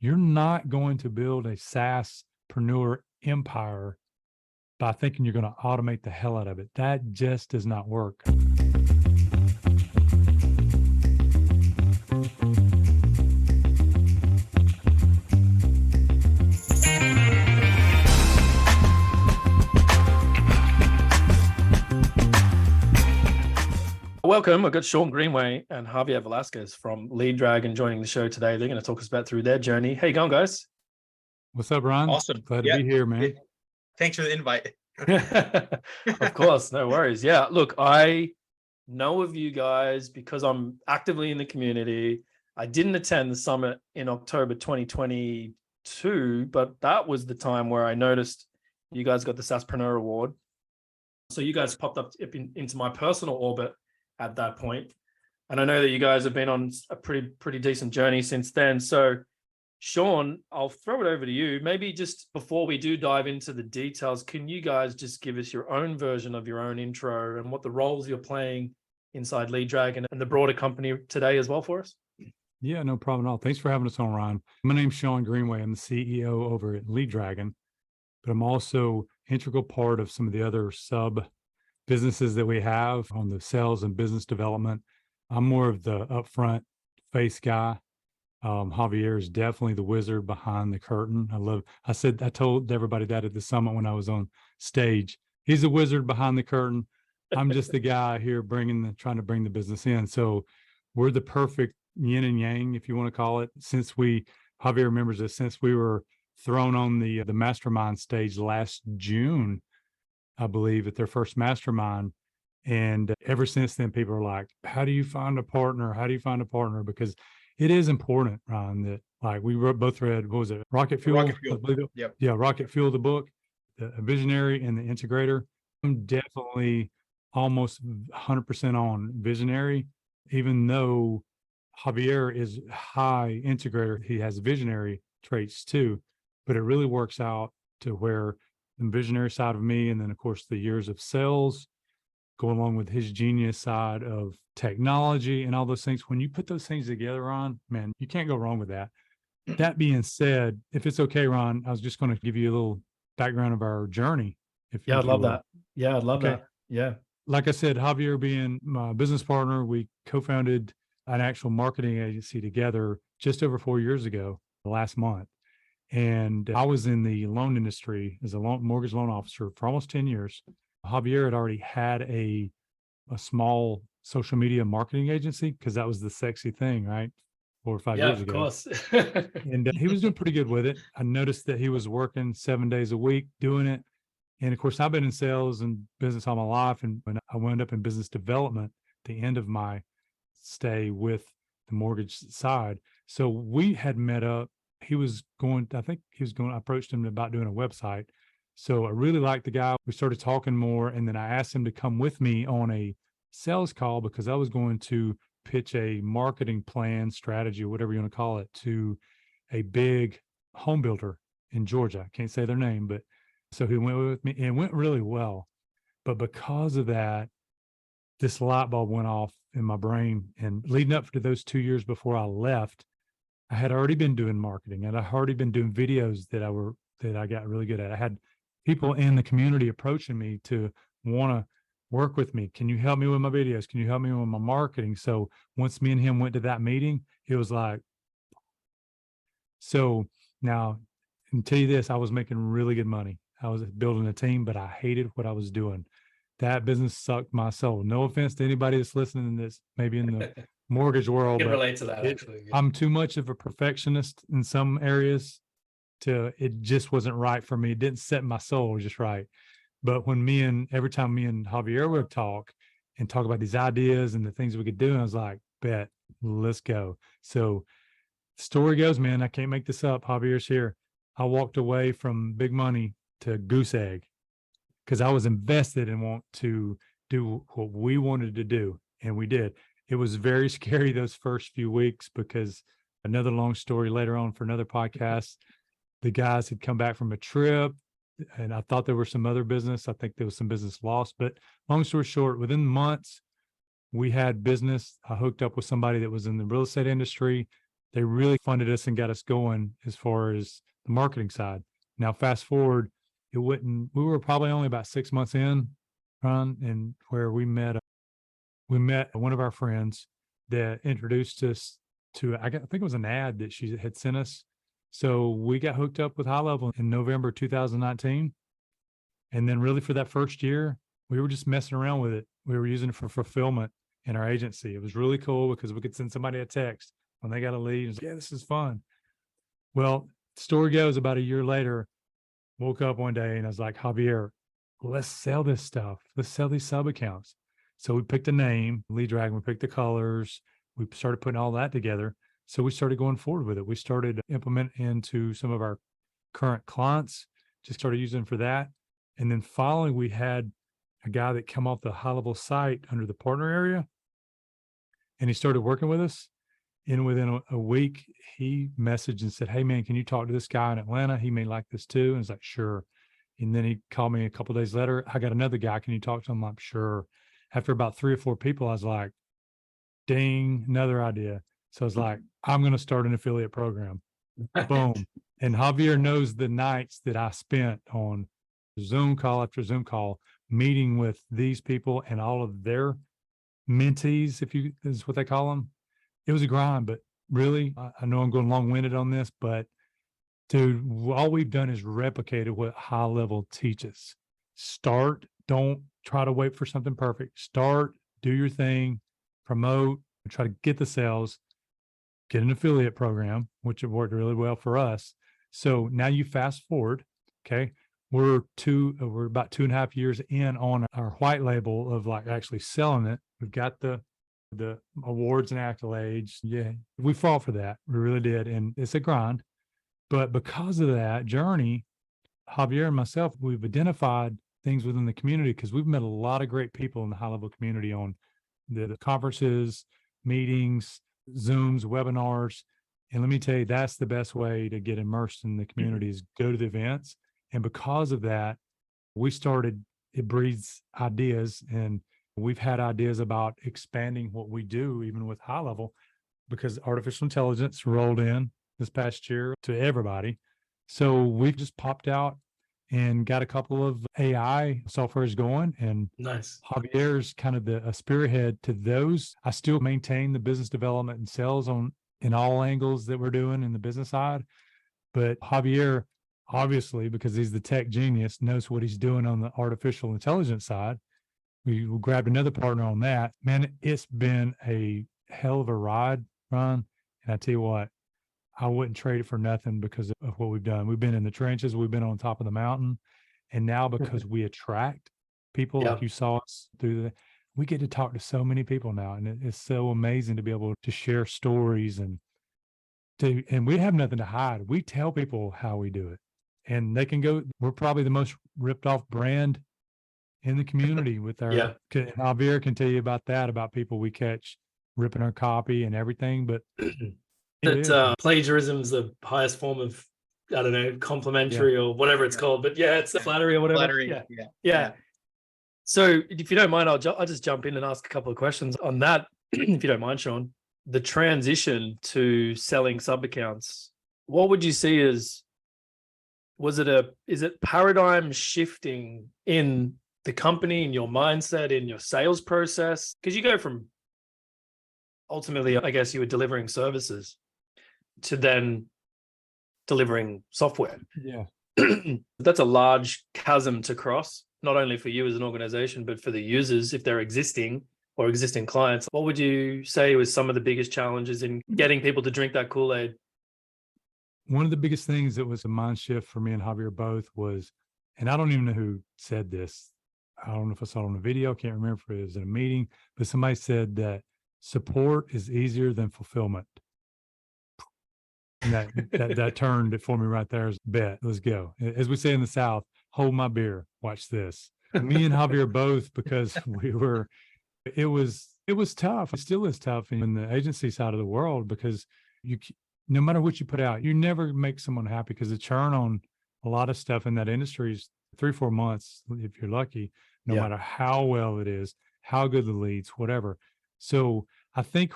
You're not going to build a SaaSpreneur empire by thinking you're going to automate the hell out of it. That just does not work. Welcome. I've got Sean Greenway and Javier Velasquez from Lead Dragon joining the show today. They're going to talk us about through their journey. How you going, guys? What's up, Ron? Awesome. Glad to be here, man. Thanks for the invite. Of course, no worries. Yeah, look, I know of you guys because I'm actively in the community. I didn't attend the summit in October 2022, but that was the time where I noticed you guys got the SaaSpreneur Award. So you guys popped up into my personal orbit at that point. And I know that you guys have been on a pretty decent journey since then. So Sean, I'll throw it over to you. Maybe just before we do dive into the details, can you guys just give us your own version of your own intro and what the roles you're playing inside Lead Dragon and the broader company today as well for us? Yeah, no problem at all. Thanks for having us on, Ron. My name's Sean Greenway. I'm the CEO over at Lead Dragon, but I'm also integral part of some of the other sub businesses that we have on the sales and business development. I'm more of the upfront face guy. Javier is definitely the wizard behind the curtain. I told everybody that at the summit when I was on stage. He's the wizard behind the curtain. I'm just the guy here trying to bring the business in. So we're the perfect yin and yang, if you want to call it. Javier remembers this, since we were thrown on the mastermind stage last June, I believe, at their first mastermind. And ever since then, people are like, how do you find a partner? How do you find a partner? Because it is important, Ron, that like we both read, what was it? Rocket Fuel. Yep. Yeah. Rocket Fuel, the book, the visionary and the integrator. I'm definitely almost 100% on visionary, even though Javier is high integrator. He has visionary traits too, but it really works out to where the visionary side of me, and then of course the years of sales go along with his genius side of technology and all those things. When you put those things together, Ron, man, you can't go wrong with that. That being said, if it's okay, Ron, I was just going to give you a little background of our journey. I'd love that. Yeah, I'd love that. Yeah. Like I said, Javier being my business partner, we co-founded an actual marketing agency together just over 4 years ago, last month. And I was in the loan industry as a mortgage loan officer for almost 10 years. Javier had already had a small social media marketing agency because that was the sexy thing, right? 4 or 5 years ago. Yeah, of course. And he was doing pretty good with it. I noticed that he was working 7 days a week doing it. And of course, I've been in sales and business all my life. And when I wound up in business development at the end of my stay with the mortgage side. So we had met up. I approached him about doing a website. So I really liked the guy. We started talking more, and then I asked him to come with me on a sales call because I was going to pitch a marketing plan, strategy, whatever you want to call it, to a big home builder in Georgia. I can't say their name, but so he went with me, and it went really well. But because of that, this light bulb went off in my brain. And leading up to those 2 years before I left, I had already been doing marketing, and I had already been doing videos that I got really good at. I had people in the community approaching me to want to work with me. Can you help me with my videos? Can you help me with my marketing? So once me and him went to that meeting, it was like, so now, and tell you this, I was making really good money. I was building a team, but I hated what I was doing. That business sucked my soul. No offense to anybody that's listening that's maybe in the mortgage world. I can relate to that, actually. I'm too much of a perfectionist in some areas. It just wasn't right for me. It didn't set my soul just right. But every time me and Javier would talk about these ideas and the things we could do, I was like, bet, let's go. So the story goes, man, I can't make this up. Javier's here. I walked away from big money to goose egg because I was invested and want to do what we wanted to do. And we did. It was very scary those first few weeks because another long story later on for another podcast. The guys had come back from a trip, and I thought there were some other business. I think there was some business lost, but long story short, within months, we had business. I hooked up with somebody that was in the real estate industry. they really funded us and got us going as far as the marketing side. Now, fast forward, we were probably only about 6 months in, Ron, and where we met one of our friends that introduced us to, I think it was an ad that she had sent us. So we got hooked up with GoHighLevel in November 2019. And then really for that first year, we were just messing around with it. We were using it for fulfillment in our agency. It was really cool because we could send somebody a text when they got a lead. And yeah, this is fun. Well, story goes, about a year later, woke up one day and I was like, Javier, let's sell this stuff. Let's sell these sub accounts. So we picked a name, Lead Dragon, we picked the colors, we started putting all that together. So we started going forward with it. We started implementing into some of our current clients, just started using for that. And then finally, we had a guy that come off the GoHighLevel site under the partner area, and he started working with us. And within a week, he messaged and said, hey, man, can you talk to this guy in Atlanta? He may like this too. And I was like, sure. And then he called me a couple of days later. I got another guy. Can you talk to him? I'm sure. After about 3 or 4 people, I was like, ding, another idea. So I was like, I'm going to start an affiliate program. Boom. And Javier knows the nights that I spent on Zoom call after Zoom call, meeting with these people and all of their mentees, is what they call them. It was a grind, but really, I know I'm going long-winded on this, but dude, all we've done is replicated what GoHighLevel teaches. Start, don't try to wait for something perfect. Start, do your thing, promote, try to get the sales, get an affiliate program, which have worked really well for us. So now you fast forward, okay? We're about 2.5 years in on our white label of like actually selling it. We've got the awards and accolades. Yeah, we fought for that. We really did. And it's a grind. But because of that journey, Javier and myself, we've identified things within the community because we've met a lot of great people in the GoHighLevel community on the conferences, meetings, Zooms, webinars. And let me tell you, that's the best way to get immersed in the community is go to the events. And because of that, it breeds ideas. And we've had ideas about expanding what we do, even with GoHighLevel, because artificial intelligence rolled in this past year to everybody. So we've just popped out and got a couple of AI softwares going. And Nice. Javier's kind of a spearhead to those. I still maintain the business development and sales in all angles that we're doing in the business side. But Javier, obviously, because he's the tech genius, knows what he's doing on the artificial intelligence side. We grabbed another partner on that. Man, it's been a hell of a ride, Ron. And I tell you what, I wouldn't trade it for nothing because of what we've done. We've been in the trenches. We've been on top of the mountain. And now because we attract people like you saw us we get to talk to so many people now. And it's so amazing to be able to share stories and we have nothing to hide. We tell people how we do it. And they can go, we're probably the most ripped off brand in the community with our, Javier can tell you about that, about people we catch ripping our copy and everything. But plagiarism's the highest form of, I don't know, complimentary or whatever it's called. But yeah, it's flattery or whatever. Flattery. Yeah. So if you don't mind, I'll just jump in and ask a couple of questions on that, if you don't mind, Sean. The transition to selling sub accounts, what would you see as, is it paradigm shifting in the company, in your mindset, in your sales process? Because you go from, ultimately, I guess you were delivering services to then delivering software. Yeah. That's a large chasm to cross, not only for you as an organization, but for the users, if they're existing clients. What would you say was some of the biggest challenges in getting people to drink that Kool-Aid? One of the biggest things that was a mind shift for me and Javier both was, and I don't even know who said this. I don't know if I saw it on a video. I can't remember if it was in a meeting, but somebody said that support is easier than fulfillment. And that turned it for me right there. As bet, let's go. As we say in the South, hold my beer, watch this. Me and Javier both, because it was tough. It still is tough in the agency side of the world, because no matter what you put out, you never make someone happy, because the churn on a lot of stuff in that industry is 3-4 months, if you're lucky, no matter how well it is, how good the leads, whatever. So I think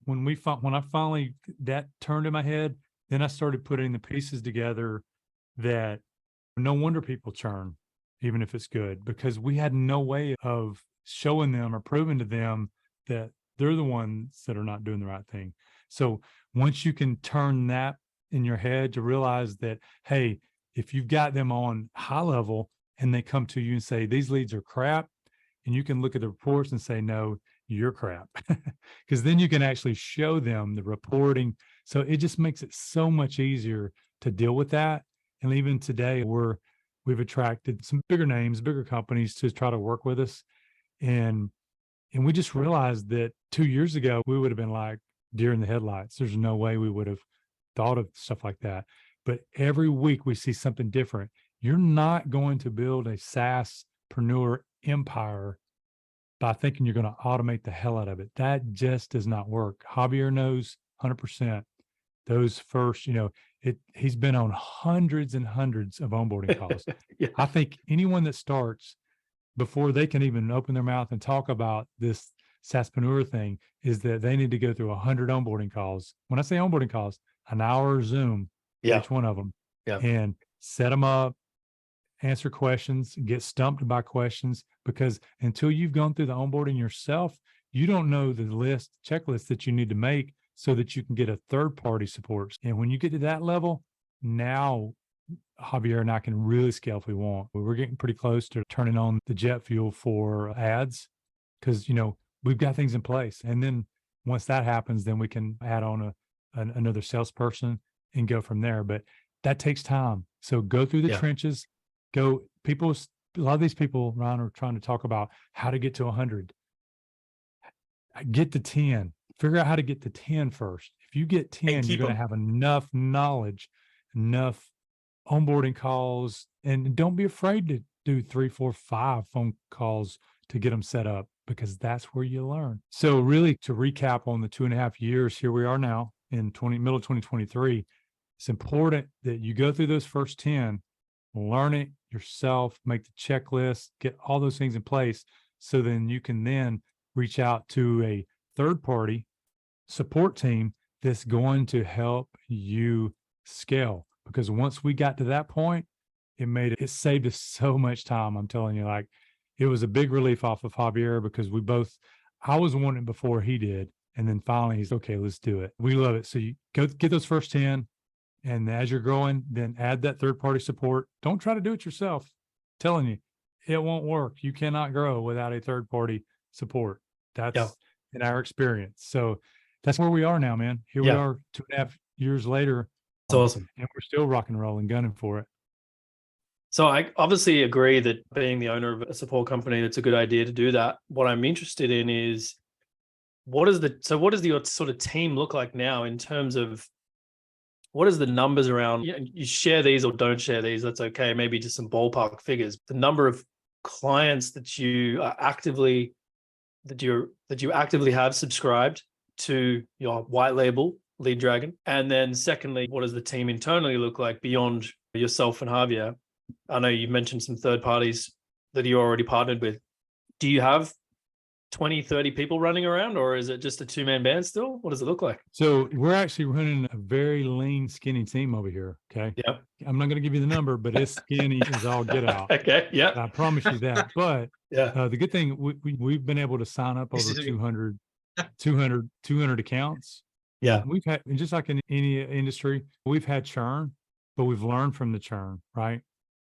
when I finally that turned in my head, then I started putting the pieces together that no wonder people churn, even if it's good, because we had no way of showing them or proving to them that they're the ones that are not doing the right thing. So once you can turn that in your head to realize that, hey, if you've got them on high level and they come to you and say, these leads are crap, and you can look at the reports and say, no, you're crap. Because then you can actually show them the reporting. So it just makes it so much easier to deal with that. And even today, we've attracted some bigger names, bigger companies to try to work with us. And we just realized that 2 years ago, we would have been like deer in the headlights. There's no way we would have thought of stuff like that. But every week we see something different. You're not going to build a SaaSpreneur empire by thinking you're going to automate the hell out of it. That just does not work. Javier knows 100%. Those first, he's been on hundreds and hundreds of onboarding calls. Yeah. I think anyone that starts before they can even open their mouth and talk about this SaaSpreneur thing is that they need to go through 100 onboarding calls. When I say onboarding calls, an hour Zoom, Yeah. each one of them, Yeah. and set them up, answer questions, get stumped by questions, because until you've gone through the onboarding yourself, you don't know the checklist that you need to make so that you can get a third-party support. And when you get to that level, now Javier and I can really scale if we want. We're getting pretty close to turning on the jet fuel for ads because, we've got things in place. And then once that happens, then we can add on another salesperson and go from there. But that takes time. So go through the trenches. A lot of these people, Ryan, are trying to talk about how to get to 100. Get to 10. Figure out how to get to 10 first. If you get 10, you're going to have enough knowledge, enough onboarding calls, and don't be afraid to do 3, 4, 5 phone calls to get them set up, because that's where you learn. So really, to recap on the 2.5 years, here we are now in middle of 2023. It's important that you go through those first 10, learn it yourself, make the checklist, get all those things in place. So then you can then reach out to a third-party support team that's going to help you scale. Because once we got to that point, it saved us so much time. I'm telling you, like, it was a big relief off of Javier, because I was wanting it before he did. And then finally he's okay, let's do it. We love it. So you go get those first 10. And as you're growing, then add that third-party support. Don't try to do it yourself. I'm telling you, it won't work. You cannot grow without a third-party support. That's in our experience. So that's where we are now, man. Here we are 2.5 years later. It's awesome. And we're still rock and rolling, gunning for it. So I obviously agree that being the owner of a support company, it's a good idea to do that. What I'm interested in is what does your sort of team look like now in terms of what is the numbers around? You share these or don't share these, that's okay. Maybe just some ballpark figures. The number of clients that you are actively have subscribed to your white label lead dragon. And then secondly, what does the team internally look like beyond yourself and Javier? I know you mentioned some third parties that you already partnered with. Do you have 20, 30 people running around, or is it just a 2-man band still? What does it look like? So we're actually running a very lean, skinny team over here. Okay. Yeah. I'm not going to give you the number, but it's skinny as all get out. Okay. Yeah. I promise you that. But the good thing, we've been able to sign up over 200 accounts. Yeah. We've had, and just like in any industry, we've had churn, but we've learned from the churn, right?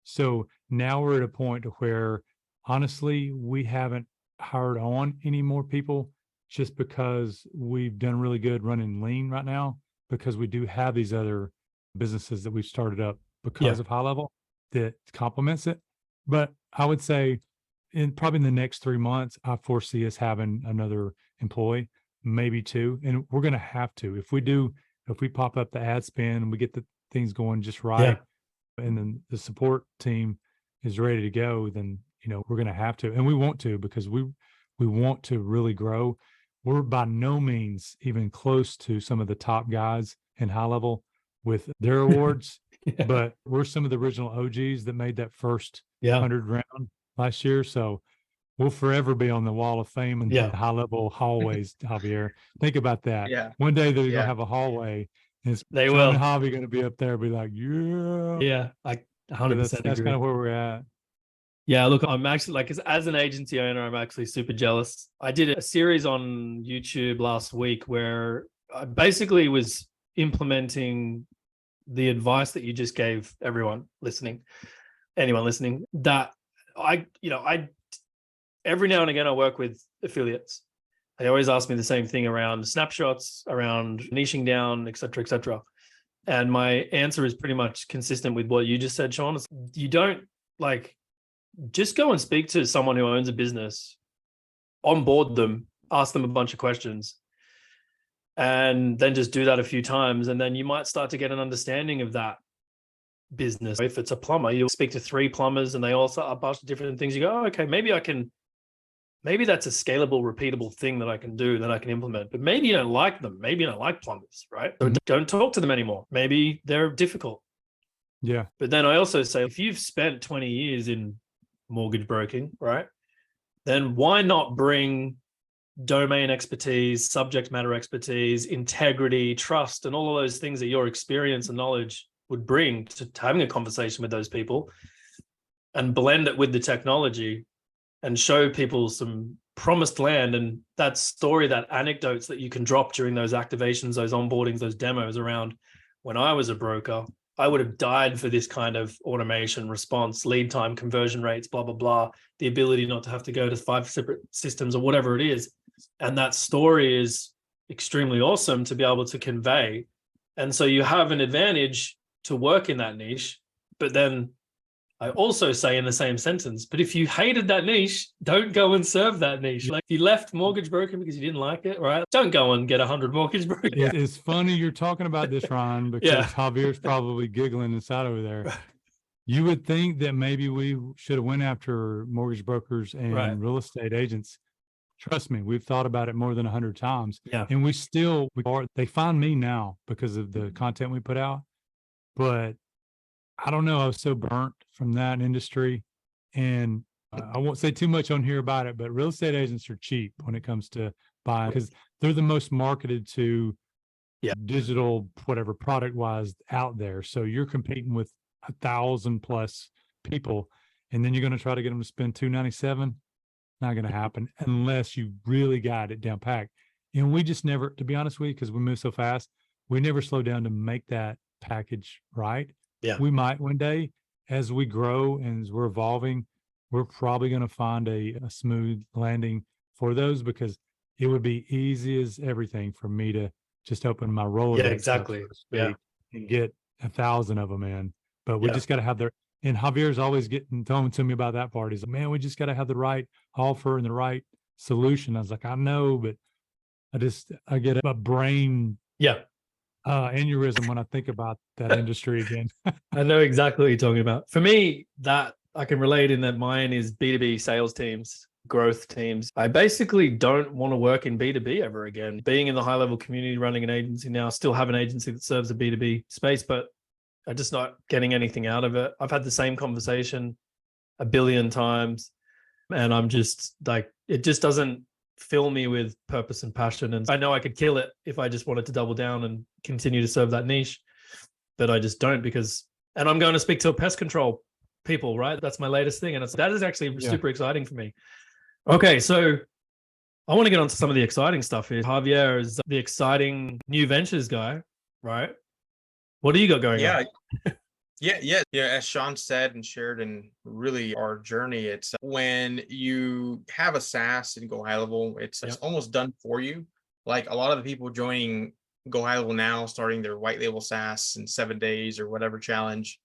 So now we're at a point to where, honestly, we haven't hired on any more people just because we've done really good running lean right now, because we do have these other businesses that we've started up because of high level that complements it. But I would say probably in the next 3 months, I foresee us having another employee, maybe 2. And we're going to have to, if we pop up the ad spend and we get the things going just right, and then the support team is ready to go, then, we're going to have to, and we want to, because we want to really grow. We're by no means even close to some of the top guys in high level with their awards, but we're some of the original OGs that made that first 100 round last year. So we'll forever be on the wall of fame and Yeah. high level hallways, Javier. Think about that. Yeah. One day they're going Yeah. to have a hallway and it's They Sean will. and Javi going to be up there and be like, yeah. Yeah, I So 100% that's agree. kind of where we're at. Yeah, look, I'm actually like, as an agency owner, I'm actually super jealous. I did a series on YouTube last week where I basically was implementing the advice that you just gave anyone listening, that I every now and again, I work with affiliates. They always ask me the same thing around snapshots, around niching down, et cetera, et cetera. And my answer is pretty much consistent with what you just said, Sean. You don't just go and speak to someone who owns a business, onboard them, ask them a bunch of questions, and then just do that a few times. And then you might start to get an understanding of that business. If it's a plumber, you'll speak to 3 plumbers and they all say a bunch of different things. You go, oh, okay, maybe that's a scalable, repeatable thing that I can do, that I can implement. But maybe you don't like them. Maybe you don't like plumbers, right? So don't talk to them anymore. Maybe they're difficult. Yeah. But then I also say, if you've spent 20 years in mortgage broking, right, then why not bring domain expertise, subject matter expertise, integrity, trust, and all of those things that your experience and knowledge would bring to having a conversation with those people, and blend it with the technology and show people some promised land, and that story, that anecdotes that you can drop during those activations, those onboardings, those demos around when I was a broker, I would have died for this kind of automation, response, lead time, conversion rates, blah, blah, blah, the ability not to have to go to 5 separate systems or whatever it is. And that story is extremely awesome to be able to convey. And so you have an advantage to work in that niche. But then I also say in the same sentence, but if you hated that niche, don't go and serve that niche. Like, you left mortgage broking because you didn't like it, right? Don't go and get 100 mortgage brokers. It's funny you're talking about this, Ron, because Javier's probably giggling inside over there. You would think that maybe we should have went after mortgage brokers and real estate agents. Trust me, we've thought about it more than 100 times. Yeah. And they find me now because of the content we put out. But I don't know, I was so burnt from that industry. And I won't say too much on here about it, but real estate agents are cheap when it comes to buying, because they're the most marketed to digital, whatever product wise out there. So you're competing with 1,000 plus people, and then you're going to try to get them to spend $297. Not going to happen unless you really got it down packed. And we just never, to be honest with you, because we move so fast, we never slow down to make that package right. Yeah. We might one day, as we grow and as we're evolving, we're probably going to find a smooth landing for those, because it would be easy as everything for me to just open my Rolodex. Yeah, exactly. And get 1,000 of them in. But we just got to have and Javier's always talking to me about that part. He's like, man, we just got to have the right offer and the right solution. I was like, I know, but I get a brain aneurysm when I think about that industry again. I know exactly what you're talking about. For me, that I can relate in that mine is B2B sales teams, growth teams. I basically don't want to work in B2B ever again. Being in the high level community, running an agency now, still have an agency that serves a B2B space, but I'm just not getting anything out of it. I've had the same conversation 1 billion times, and I'm just like, it just doesn't fill me with purpose and passion. And I know I could kill it if I just wanted to double down and continue to serve that niche, but I just don't, and I'm going to speak to pest control people, right? That's my latest thing. And that is actually super exciting for me. Okay. So I want to get on to some of the exciting stuff here. Javier is the exciting new ventures guy, right? What do you got going on? Yeah. As Sean said and shared in really our journey, it's when you have a SaaS and GoHighLevel, it's almost done for you. Like, a lot of the people joining GoHighLevel now, starting their white label SaaS in 7 days or whatever challenge,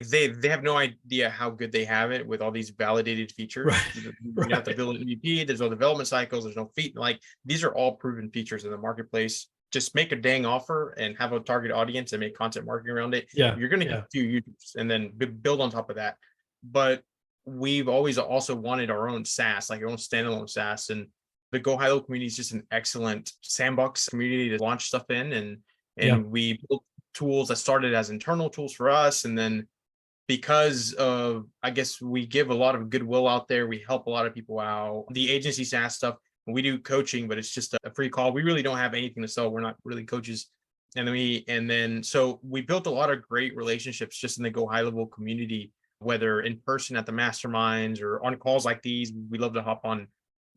they have no idea how good they have it with all these validated features. You have to build an MVP. There's no development cycles. There's no feet. Like, these are all proven features in the marketplace. Just make a dang offer and have a target audience and make content marketing around it. You're going to get a few users and then build on top of that. But we've always also wanted our own SaaS, like our own standalone SaaS. And the GoHighLevel community is just an excellent sandbox community to launch stuff in. And we built tools that started as internal tools for us. And then because of, I guess we give a lot of goodwill out there. We help a lot of people out. The agency SaaS stuff, we do coaching, but it's just a free call. We really don't have anything to sell. We're not really coaches. So we built a lot of great relationships just in the GoHighLevel community, whether in person at the masterminds or on calls like these. We love to hop on.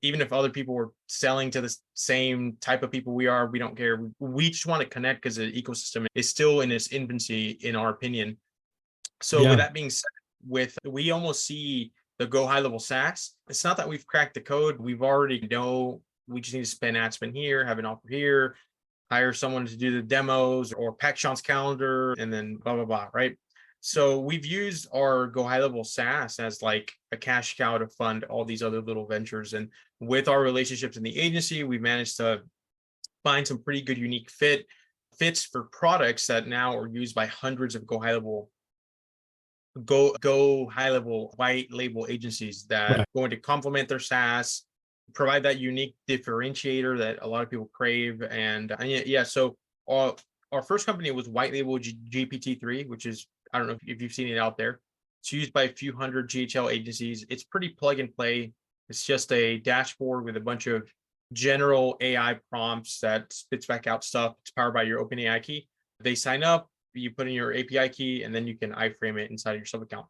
Even if other people were selling to the same type of people we are, we don't care. We just want to connect because the ecosystem is still in its infancy, in our opinion. So with that being said, we almost see the GoHighLevel SaaS. It's not that we've cracked the code. We've already know we just need to spend ad spend here, have an offer here, hire someone to do the demos or pack Sean's calendar, and then blah, blah, blah, right? So we've used our GoHighLevel SaaS as like a cash cow to fund all these other little ventures. And with our relationships in the agency, we've managed to find some pretty good unique fits for products that now are used by hundreds of GoHighLevel white label agencies that are going to complement their SaaS, provide that unique differentiator that a lot of people crave. And yeah, so our first company was white label GPT-3, which is, I don't know if you've seen it out there. It's used by a few hundred GHL agencies. It's pretty plug and play. It's just a dashboard with a bunch of general AI prompts that spits back out stuff. It's powered by your OpenAI key. They sign up, you put in your API key, and then you can iframe it inside your sub account.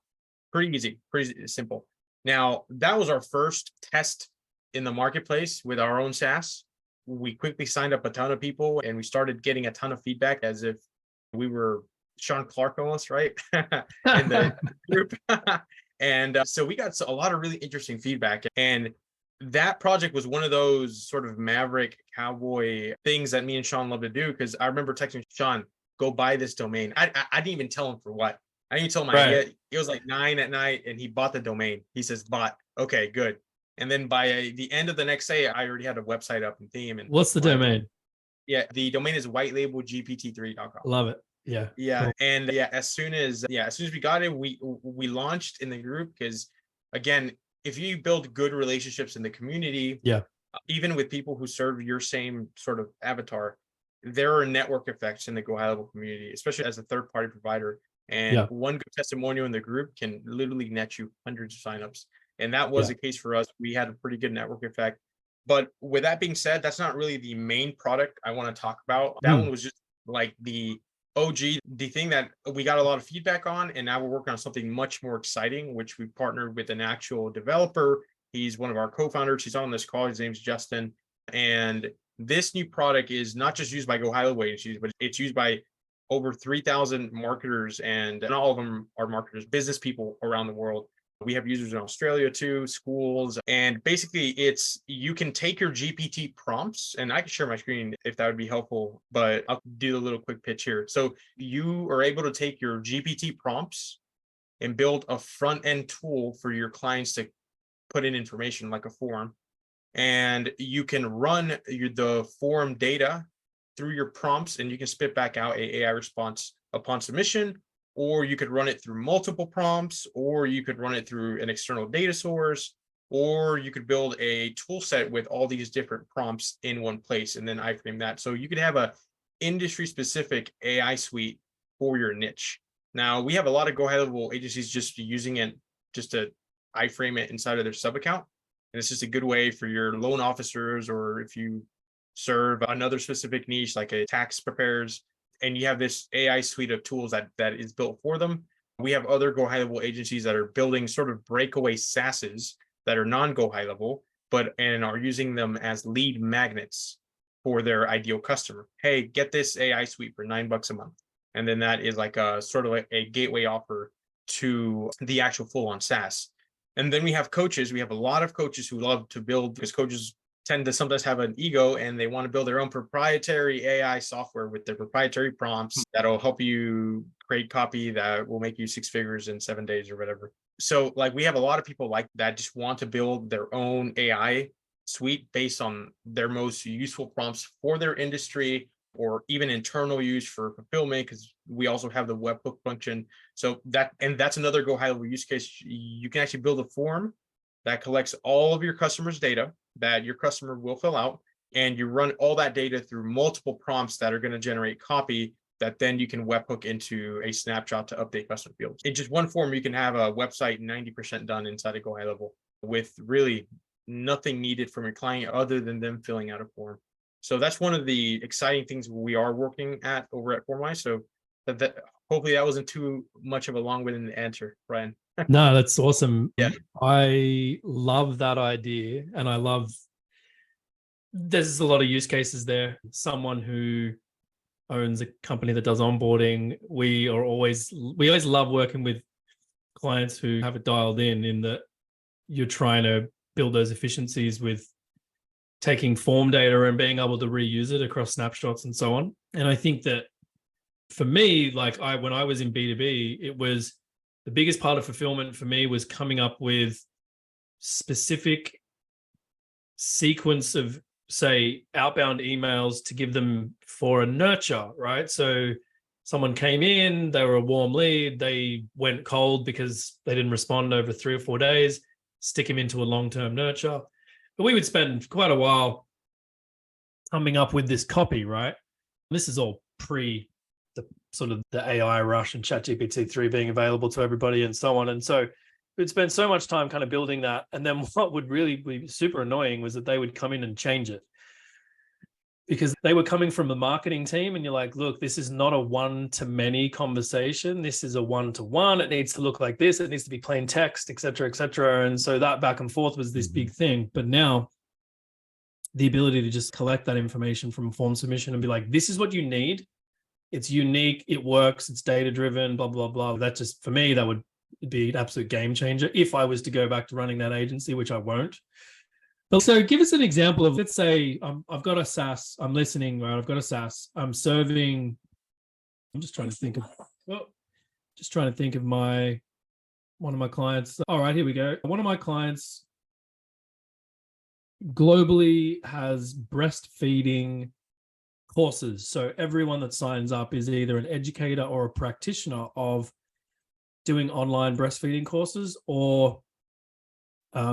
Pretty easy, pretty simple. Now, that was our first test in the marketplace with our own SaaS. We quickly signed up a ton of people and we started getting a ton of feedback as if we were Sean Clark almost, right? In the group. And so we got a lot of really interesting feedback. And that project was one of those sort of maverick cowboy things that me and Sean love to do. Because I remember texting Sean, go buy this domain. I didn't even tell him for what. I didn't even tell him my idea. It was like 9 p.m. and he bought the domain. He says, bought. Okay, good. And then by the end of the next day, I already had a website up and theme. And what's the domain? Yeah, the domain is whitelabelgpt3.com. Love it. Yeah. Yeah. Cool. And as soon as we got it, we launched in the group because, again, if you build good relationships in the community, even with people who serve your same sort of avatar, there are network effects in the GoHighLevel community, especially as a third-party provider. And one good testimonial in the group can literally net you hundreds of signups. And that was the case for us. We had a pretty good network effect. But with that being said, that's not really the main product I want to talk about. That one was just like the OG, the thing that we got a lot of feedback on. And now we're working on something much more exciting, which we partnered with an actual developer. He's one of our co-founders. He's on this call. His name's Justin. And this new product is not just used by GoHighLevel agencies, but it's used by over 3,000 marketers. And not all of them are marketers, business people around the world. We have users in Australia too, schools, and basically you can take your GPT prompts, and I can share my screen if that would be helpful, but I'll do a little quick pitch here. So you are able to take your GPT prompts and build a front end tool for your clients to put in information like a form, and you can run the form data through your prompts, and you can spit back out an AI response upon submission. Or you could run it through multiple prompts, or you could run it through an external data source, or you could build a tool set with all these different prompts in one place and then iframe that. So you could have a industry specific AI suite for your niche. Now we have a lot of GoHighLevel agencies just using it just to iframe it inside of their sub account. And it's just a good way for your loan officers, or if you serve another specific niche like a tax preparers, and you have this AI suite of tools that is built for them. We have other GoHighLevel agencies that are building sort of breakaway SaaSes that are non-GoHighLevel, and are using them as lead magnets for their ideal customer. Hey, get this AI suite for $9 a month. And then that is like a sort of like a gateway offer to the actual full-on SaaS. And then we have coaches. We have a lot of coaches who love to build, because coaches tend to sometimes have an ego and they want to build their own proprietary AI software with their proprietary prompts that'll help you create copy that will make you 6 figures in 7 days or whatever. So like we have a lot of people like that just want to build their own AI suite based on their most useful prompts for their industry, or even internal use for fulfillment, because we also have the webhook function. So that's another GoHighLevel use case. You can actually build a form that collects all of your customers' data that your customer will fill out, and you run all that data through multiple prompts that are going to generate copy that then you can webhook into a snapshot to update custom fields. In just one form, you can have a website 90% done inside of GoHighLevel with really nothing needed from your client other than them filling out a form. So that's one of the exciting things we are working at over at Formwise. So that hopefully that wasn't too much of a long-winded answer, Brian. No, that's awesome. Yeah. I love that idea. And I love, there's a lot of use cases there. Someone who owns a company that does onboarding, we always love working with clients who have it dialed in that you're trying to build those efficiencies with taking form data and being able to reuse it across snapshots and so on. And I think that for me, like when I was in B2B, it was the biggest part of fulfillment for me was coming up with specific sequence of, say, outbound emails to give them for a nurture, right? So someone came in, they were a warm lead, they went cold because they didn't respond over 3 or 4 days, stick them into a long-term nurture. But we would spend quite a while coming up with this copy, right? This is all pre the sort of the AI rush and ChatGPT-3 being available to everybody and so on. And so we'd spend so much time kind of building that. And then what would really be super annoying was that they would come in and change it because they were coming from the marketing team. And you're like, look, this is not a one-to-many conversation. This is a one-to-one. It needs to look like this. It needs to be plain text, et cetera, et cetera. And so that back and forth was this big thing. But now the ability to just collect that information from a form submission and be like, this is what you need. It's unique. It works. It's data-driven, blah, blah, blah. That just, for me, that would be an absolute game changer if I was to go back to running that agency, which I won't. But so give us an example of, let's say I've got a SaaS, I'm listening, right? I've got a SaaS, I'm serving, I'm just trying to think of one of my clients. All right, here we go. One of my clients globally has breastfeeding courses. So everyone that signs up is either an educator or a practitioner of doing online breastfeeding courses, or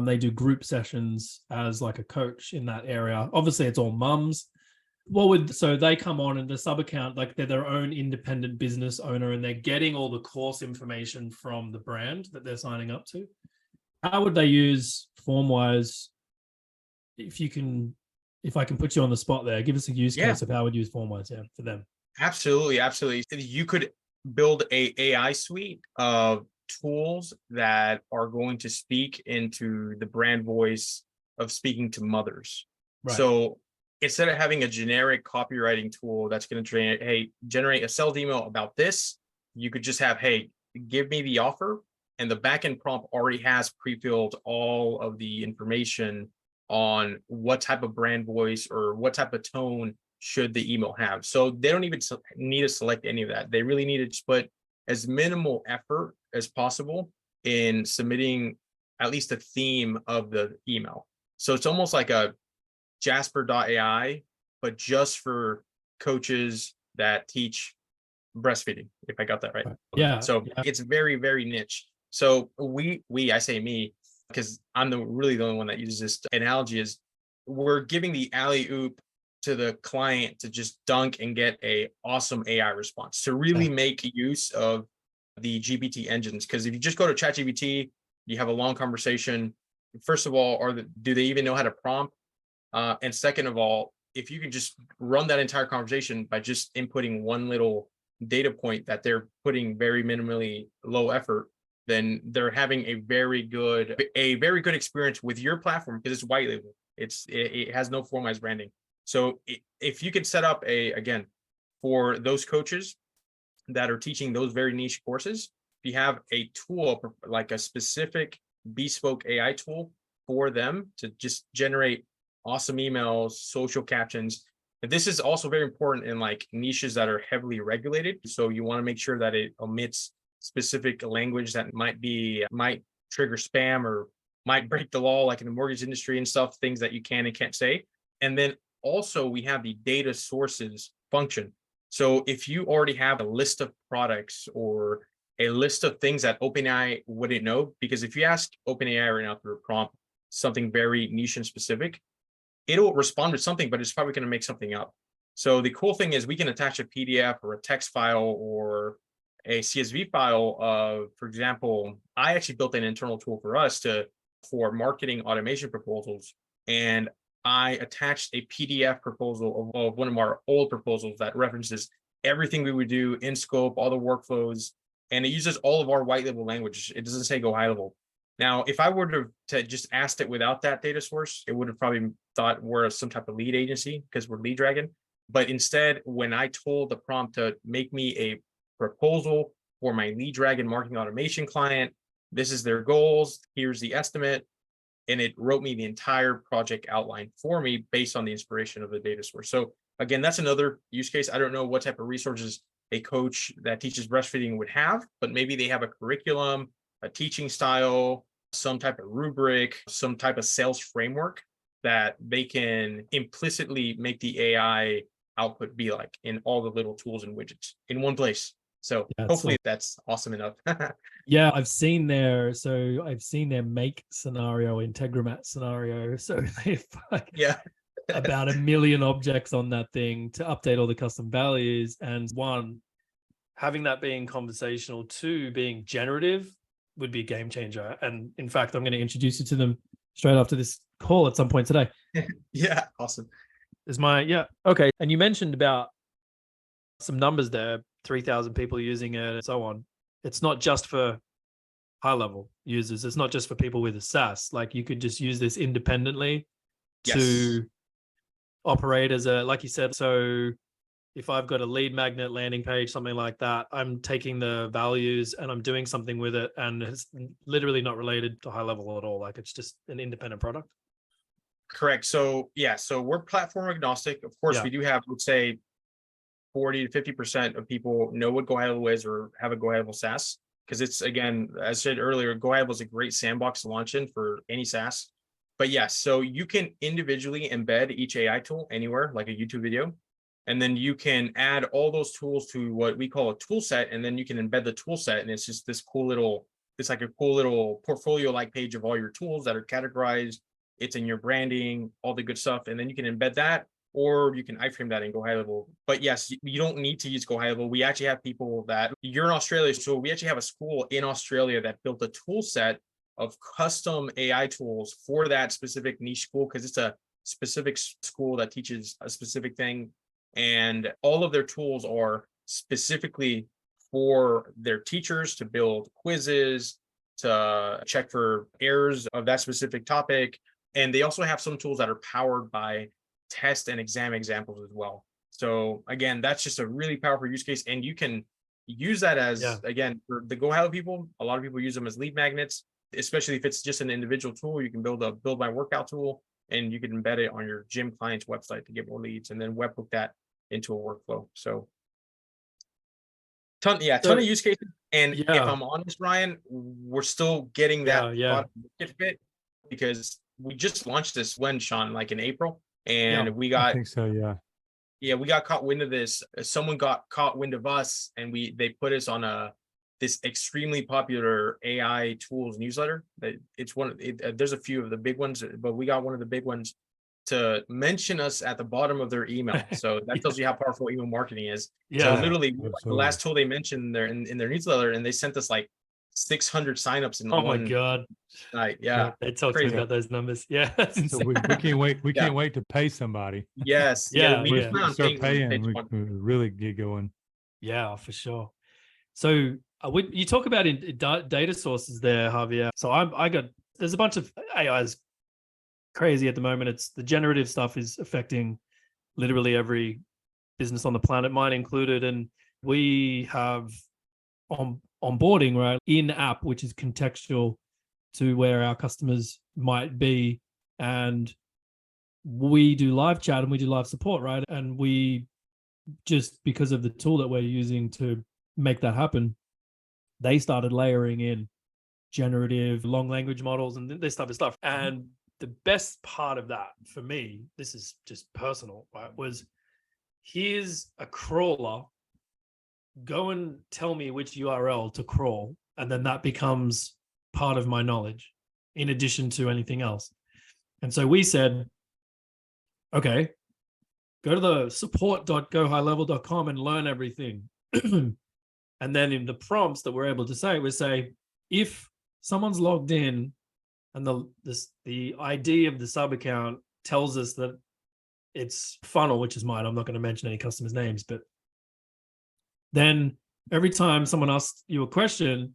they do group sessions as like a coach in that area. Obviously, it's all mums. So they come on and the sub account, like they're their own independent business owner, and they're getting all the course information from the brand that they're signing up to. How would they use Formwise? If I can put you on the spot there, give us a use case of how I would use Formwise for them. Absolutely. You could build a AI suite of tools that are going to speak into the brand voice of speaking to mothers. Right. So instead of having a generic copywriting tool that's going to generate a sales email about this, you could just have, hey, give me the offer. And the backend prompt already has pre-filled all of the information on what type of brand voice or what type of tone should the email have. So they don't even need to select any of that. They really need to just put as minimal effort as possible in submitting at least a theme of the email. So it's almost like a Jasper.ai, but just for coaches that teach breastfeeding, if I got that right. Yeah. So it's very, very niche. So I say me, because I'm really the only one that uses this analogy, is we're giving the alley-oop to the client to just dunk and get a awesome AI response, to really make use of the GPT engines. Because if you just go to ChatGPT, you have a long conversation. First of all, do they even know how to prompt? And second of all, if you can just run that entire conversation by just inputting one little data point that they're putting very minimally low effort, then they're having a very good experience with your platform, because it's white label. It has no Formwise branding. So if you could set up again, for those coaches that are teaching those very niche courses, if you have a tool, like a specific bespoke AI tool for them to just generate awesome emails, social captions. And this is also very important in like niches that are heavily regulated. So you want to make sure that it omits specific language that might trigger spam or might break the law, like in the mortgage industry and stuff, things that you can and can't say. And then also we have the data sources function. So if you already have a list of products or a list of things that OpenAI wouldn't know, because if you ask OpenAI right now through a prompt, something very niche and specific, it'll respond with something, but it's probably going to make something up. So the cool thing is we can attach a PDF or a text file or a CSV file of, for example, I actually built an internal tool for us for marketing automation proposals. And I attached a PDF proposal of one of our old proposals that references everything we would do in scope, all the workflows, and it uses all of our white label language. It doesn't say GoHighLevel. Now, if I were to just asked it without that data source, it would have probably thought we're some type of lead agency because we're lead dragon. But instead, when I told the prompt to make me a proposal for my lead dragon marketing automation client, this is their goals, here's the estimate, and it wrote me the entire project outline for me based on the inspiration of the data source. So again, that's another use case. I don't know what type of resources a coach that teaches breastfeeding would have, but maybe they have a curriculum, a teaching style, some type of rubric, some type of sales framework that they can implicitly make the AI output be like in all the little tools and widgets in one place. So hopefully that's awesome enough. Yeah, I've seen their make scenario, Integromat scenario. So they've about 1 million objects on that thing to update all the custom values. And one, having that being conversational, two, being generative would be a game changer. And in fact, I'm going to introduce you to them straight after this call at some point today. Yeah, awesome. Okay. And you mentioned about some numbers there, 3,000 people using it and so on. It's not just for high level users. It's not just for people with a SaaS. Like you could just use this independently to operate as a, like you said. So if I've got a lead magnet landing page, something like that, I'm taking the values and I'm doing something with it, and it's literally not related to high level at all. Like it's just an independent product. Correct. So so we're platform agnostic. Of course, we do have, let's say, 40 to 50% of people know what GoHighLevel is or have a GoHighLevel SaaS. Because it's, again, as I said earlier, GoHighLevel is a great sandbox to launch in for any SaaS. But yes, so you can individually embed each AI tool anywhere, like a YouTube video. And then you can add all those tools to what we call a tool set. And then you can embed the tool set. And it's just this cool little, it's like a cool little portfolio-like page of all your tools that are categorized. It's in your branding, all the good stuff. And then you can embed that, or you can iframe that in GoHighLevel. But yes, you don't need to use GoHighLevel. We actually have people that, you're in Australia, so we actually have a school in Australia that built a tool set of custom AI tools for that specific niche school, because it's a specific school that teaches a specific thing. And all of their tools are specifically for their teachers to build quizzes, to check for errors of that specific topic. And they also have some tools that are powered by test and exam examples as well. So again, that's just a really powerful use case. And you can use that as, again, for the GoHighLevel people, a lot of people use them as lead magnets, especially if it's just an individual tool. You can build my workout tool, and you can embed it on your gym client's website to get more leads, and then webhook that into a workflow. So ton of use cases. And if I'm honest, Ryan, we're still getting that product market fit, because we just launched this when, Sean, like in April, and we got, I think so, we got caught wind of this. Someone got caught wind of us, and they put us on this extremely popular AI tools newsletter. It's there's a few of the big ones, but we got one of the big ones to mention us at the bottom of their email. So that tells you how powerful email marketing is. So literally, the last tool they mentioned in their newsletter, and they sent us like 600 signups in one. Oh my God. Night. They talked to me about those numbers. That's so we can't wait. We can't wait to pay somebody. Yes. We start paying. We really get going. Yeah, for sure. So you talk about data sources there, Javier. So there's a bunch of AIs crazy at the moment. It's the generative stuff is affecting literally every business on the planet, mine included. And we have onboarding, right, in app, which is contextual to where our customers might be. And we do live chat and we do live support, right? And we just, because of the tool that we're using to make that happen, they started layering in generative long language models and this type of stuff. And the best part of that for me, this is just personal, right, was here's a crawler, go and tell me which URL to crawl, and then that becomes part of my knowledge in addition to anything else. And so we said, okay, go to the support.gohighlevel.com and learn everything. And then in the prompts that we're able to say, we say, if someone's logged in and the ID of the sub account tells us that it's funnel, which is mine, I'm not going to mention any customers' names, but then every time someone asks you a question,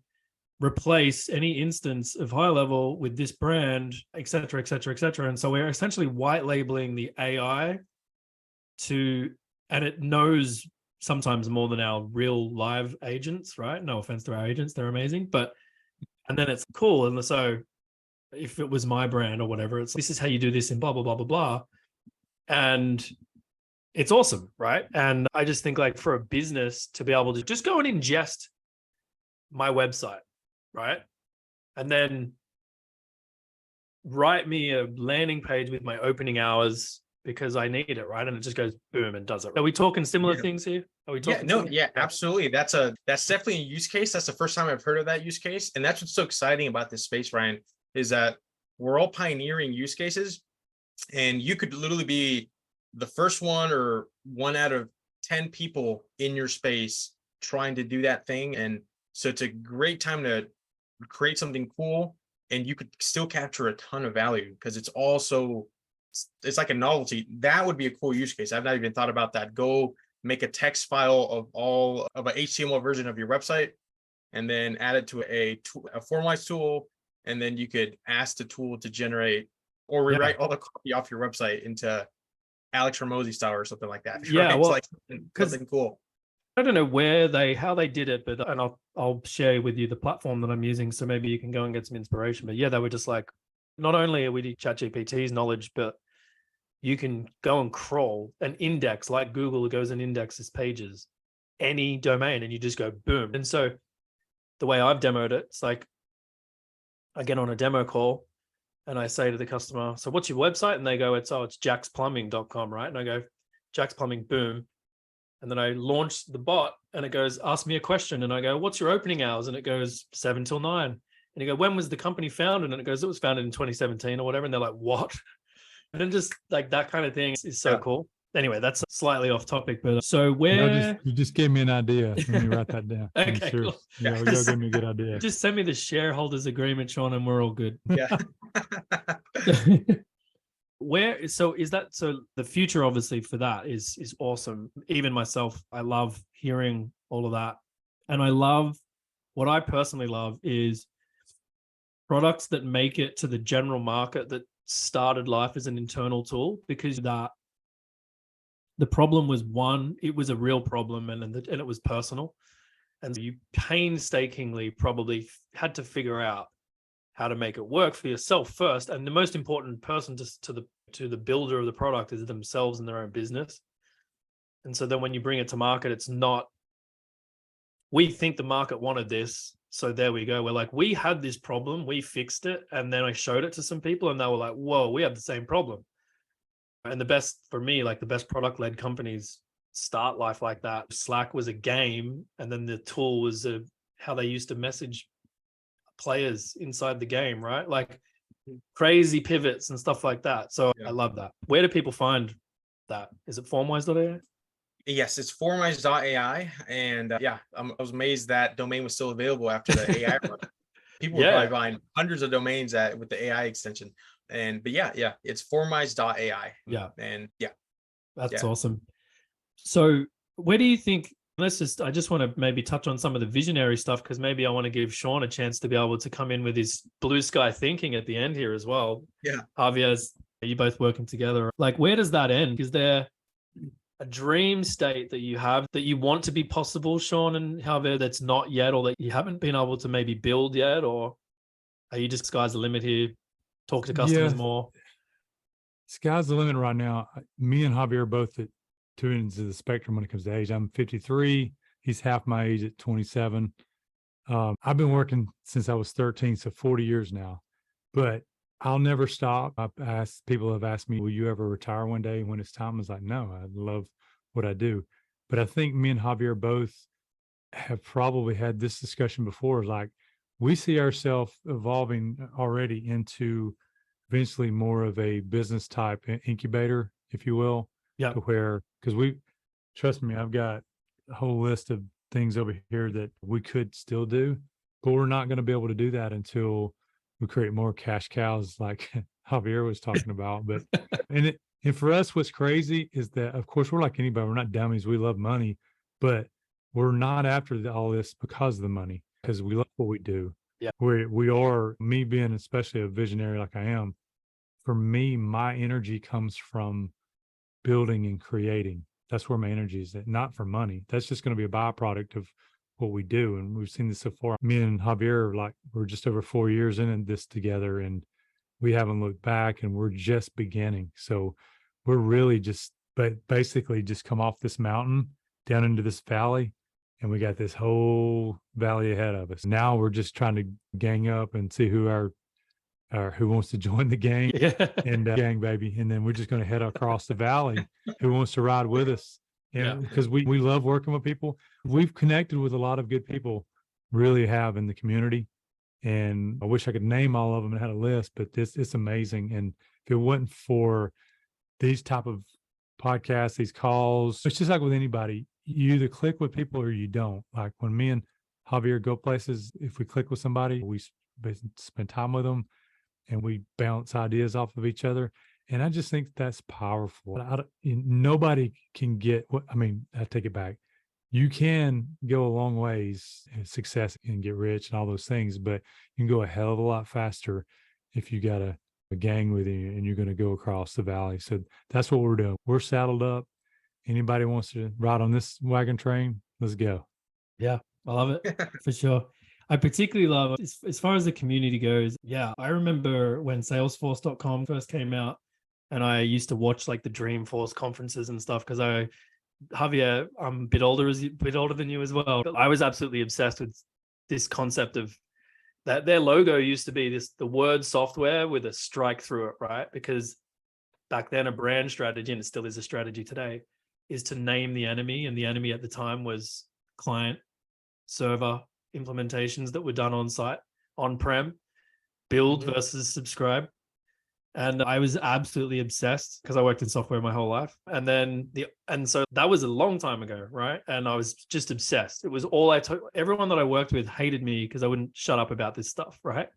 replace any instance of HighLevel with this brand, et cetera, et cetera, et cetera. And so we're essentially white labeling the AI and it knows sometimes more than our real live agents, right? No offense to our agents, they're amazing, and then it's cool. And so if it was my brand or whatever, this is how you do this in blah, blah, blah, blah, blah. And it's awesome, right? And I just think like for a business to be able to just go and ingest my website, right? And then write me a landing page with my opening hours because I need it, right? And it just goes boom and does it. Are we talking similar things here? Are we talking? Absolutely. That's definitely a use case. That's the first time I've heard of that use case. And that's what's so exciting about this space, Ryan, is that we're all pioneering use cases, and you could literally be the first one or 1 out of 10 people in your space trying to do that thing. And so it's a great time to create something cool, and you could still capture a ton of value because it's like a novelty. That would be a cool use case. I've not even thought about that. Go make a text file of an HTML version of your website, and then add it to a formalized tool. And then you could ask the tool to generate or rewrite all the copy off your website into Alex Ramosi style or something like that. Yeah, right? well, It's like something cool. I don't know how they did it, but and I'll share with you the platform that I'm using, so maybe you can go and get some inspiration. But yeah, they were just like, not only are we ChatGPT's knowledge, but you can go and crawl an index like Google goes and indexes pages, any domain, and you just go boom. And so the way I've demoed it, it's like I get on a demo call and I say to the customer, so what's your website? And they go, it's jacksplumbing.com, right? And I go, Jack's Plumbing, boom. And then I launch the bot and it goes, ask me a question. And I go, what's your opening hours? And it goes 7 till 9. And you go, when was the company founded? And it goes, it was founded in 2017 or whatever. And they're like, what? And then just like that kind of thing is so cool. Anyway, that's slightly off topic, but so you just gave me an idea. Let me write that down. Okay, sure. cool. You'll give me a good idea. Just send me the shareholders agreement, Sean, and we're all good. Yeah. So the future obviously for that is awesome. Even myself, I love hearing all of that. And what I personally love is products that make it to the general market that started life as an internal tool, because the problem was it was a real problem and it was personal. And you painstakingly probably had to figure out how to make it work for yourself first. And the most important person to the builder of the product is themselves and their own business. And so then when you bring it to market, it's not, we think the market wanted this, so there we go. We're like, we had this problem, we fixed it. And then I showed it to some people and they were like, whoa, we have the same problem. And the best for me, like the best product-led companies start life like that. Slack was a game, and then the tool was how they used to message players inside the game, right? Like crazy pivots and stuff like that. So I love that. Where do people find that? Is it formwise.ai? Yes, it's formwise.ai. And I was amazed that domain was still available after the AI run. People were probably buying hundreds of domains with the AI extension. But it's formwise.ai. That's awesome. So where do you think, I just want to maybe touch on some of the visionary stuff, because maybe I want to give Sean a chance to be able to come in with his blue sky thinking at the end here as well. Yeah. Javier's, you both working together. Like, where does that end? Is there a dream state that you have that you want to be possible, Sean and Javier, that's not yet, or that you haven't been able to maybe build yet? Or are you just sky's the limit here? Talk to customers more? Sky's the limit right now. Me and Javier are both at two ends of the spectrum when it comes to age. I'm 53. He's half my age at 27. I've been working since I was 13, so 40 years now. But I'll never stop. People have asked me, will you ever retire one day when it's time? I was like, no, I love what I do. But I think me and Javier both have probably had this discussion before. Like, we see ourselves evolving already into eventually more of a business type incubator, if you will. Yeah. To where, because trust me, I've got a whole list of things over here that we could still do, but we're not going to be able to do that until we create more cash cows like Javier was talking about. But, and for us, what's crazy is that, of course, we're like anybody. We're not dummies. We love money, but we're not after all this because of the money, because we love what we do. Yeah. We are, me being especially a visionary like I am, for me, my energy comes from building and creating. That's where my energy is at, not for money. That's just going to be a byproduct of what we do. And we've seen this so far. Me and Javier, like, we're just over 4 years in this together, and we haven't looked back, and we're just beginning. So we're really just, but basically just come off this mountain down into this valley, and we got this whole valley ahead of us. Now we're just trying to gang up and see who wants to join the gang. Yeah. And gang, baby. And then we're just going to head across the valley. Who wants to ride with us? And because we love working with people. We've connected with a lot of good people, really have, in the community. And I wish I could name all of them and had a list, but it's amazing. And if it wasn't for these type of podcasts, these calls, it's just like with anybody. You either click with people or you don't. Like when me and Javier go places, if we click with somebody, we spend time with them, and we bounce ideas off of each other. And I just think that's powerful. Nobody can get what, I mean, I take it back. You can go a long ways in success and get rich and all those things, but you can go a hell of a lot faster if you got a gang with you and you're going to go across the valley. So that's what we're doing. We're saddled up. Anybody wants to ride on this wagon train? Let's go. Yeah, I love it for sure. I particularly love, as far as the community goes. Yeah, I remember when Salesforce.com first came out, and I used to watch like the Dreamforce conferences and stuff, because Javier, I'm a bit older than you as well. But I was absolutely obsessed with this concept of that their logo used to be the word software with a strike through it, right? Because back then a brand strategy, and it still is a strategy today, is to name the enemy. And the enemy at the time was client server implementations that were done on site, on-prem, build versus subscribe. And I was absolutely obsessed because I worked in software my whole life. And so that was a long time ago, right? And I was just obsessed. It was all everyone that I worked with hated me because I wouldn't shut up about this stuff, right?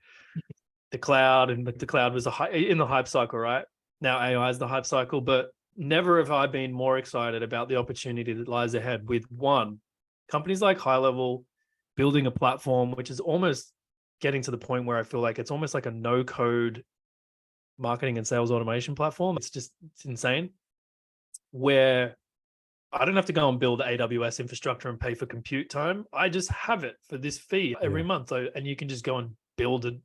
The cloud was in the hype cycle, right? Now AI is the hype cycle, but never have I been more excited about the opportunity that lies ahead with companies like GoHighLevel building a platform, which is almost getting to the point where I feel like it's almost like a no-code marketing and sales automation platform. It's insane, where I don't have to go and build AWS infrastructure and pay for compute time. I just have it for this fee every month. And you can just go and build it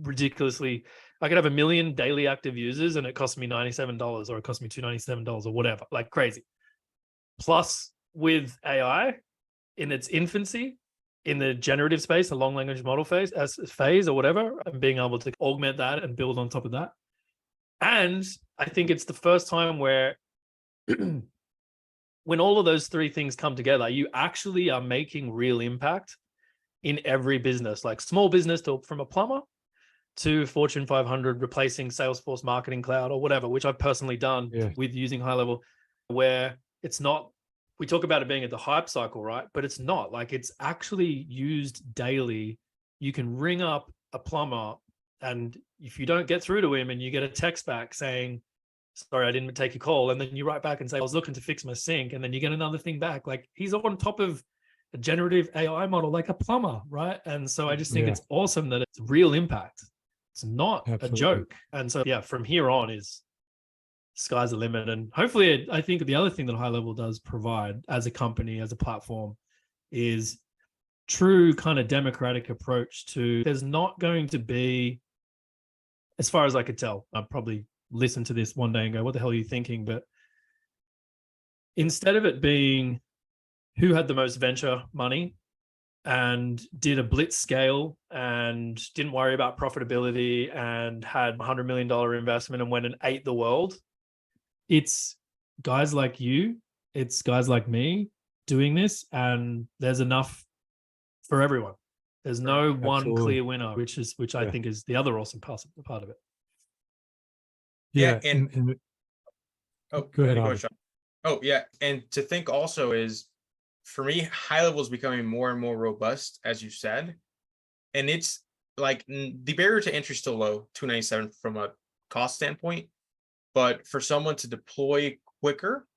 ridiculously. I could have 1 million daily active users and it costs me $97, or it costs me $297 or whatever, like crazy. Plus with AI in its infancy, in the generative space, the long language model phase or whatever, and being able to augment that and build on top of that. And I think it's the first time where when all of those three things come together, you actually are making real impact in every business, like small business from a plumber to Fortune 500, replacing Salesforce Marketing Cloud or whatever, which I've personally done with using GoHighLevel, where it's not, we talk about it being at the hype cycle, right? But it's not. Like, it's actually used daily. You can ring up a plumber, and if you don't get through to him and you get a text back saying, sorry, I didn't take your call, and then you write back and say, I was looking to fix my sink, and then you get another thing back. Like, he's on top of a generative AI model like a plumber, right? And so I just think it's awesome that it's real impact. It's not a joke. And so, from here on is sky's the limit. And hopefully, I think the other thing that GoHighLevel does provide as a company, as a platform, is true kind of democratic approach to, there's not going to be, as far as I could tell, I'll probably listen to this one day and go, what the hell are you thinking? But instead of it being who had the most venture money and did a blitz scale and didn't worry about profitability and had $100 million investment and went and ate the world, it's guys like you, it's guys like me doing this, and there's enough for everyone. There's no one clear winner, which I think is the other awesome part of it. Yeah, and Oh, Go ahead, go Avi. Sean. Oh, yeah. And to think also is, for me, high level is becoming more and more robust, as you said. And it's like the barrier to entry is still low, 297 from a cost standpoint. But for someone to deploy quicker,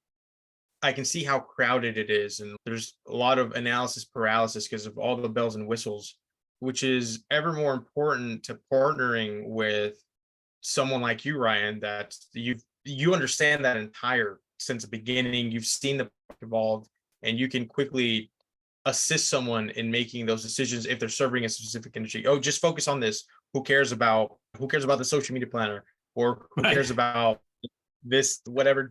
I can see how crowded it is. And there's a lot of analysis paralysis because of all the bells and whistles, which is ever more important to partnering with someone like you, Ryan, that you understand that entire since the beginning. You've seen the product evolve, and you can quickly assist someone in making those decisions if they're serving a specific industry. Oh, just focus on this. Who cares about the social media planner, or who Right. cares about this whatever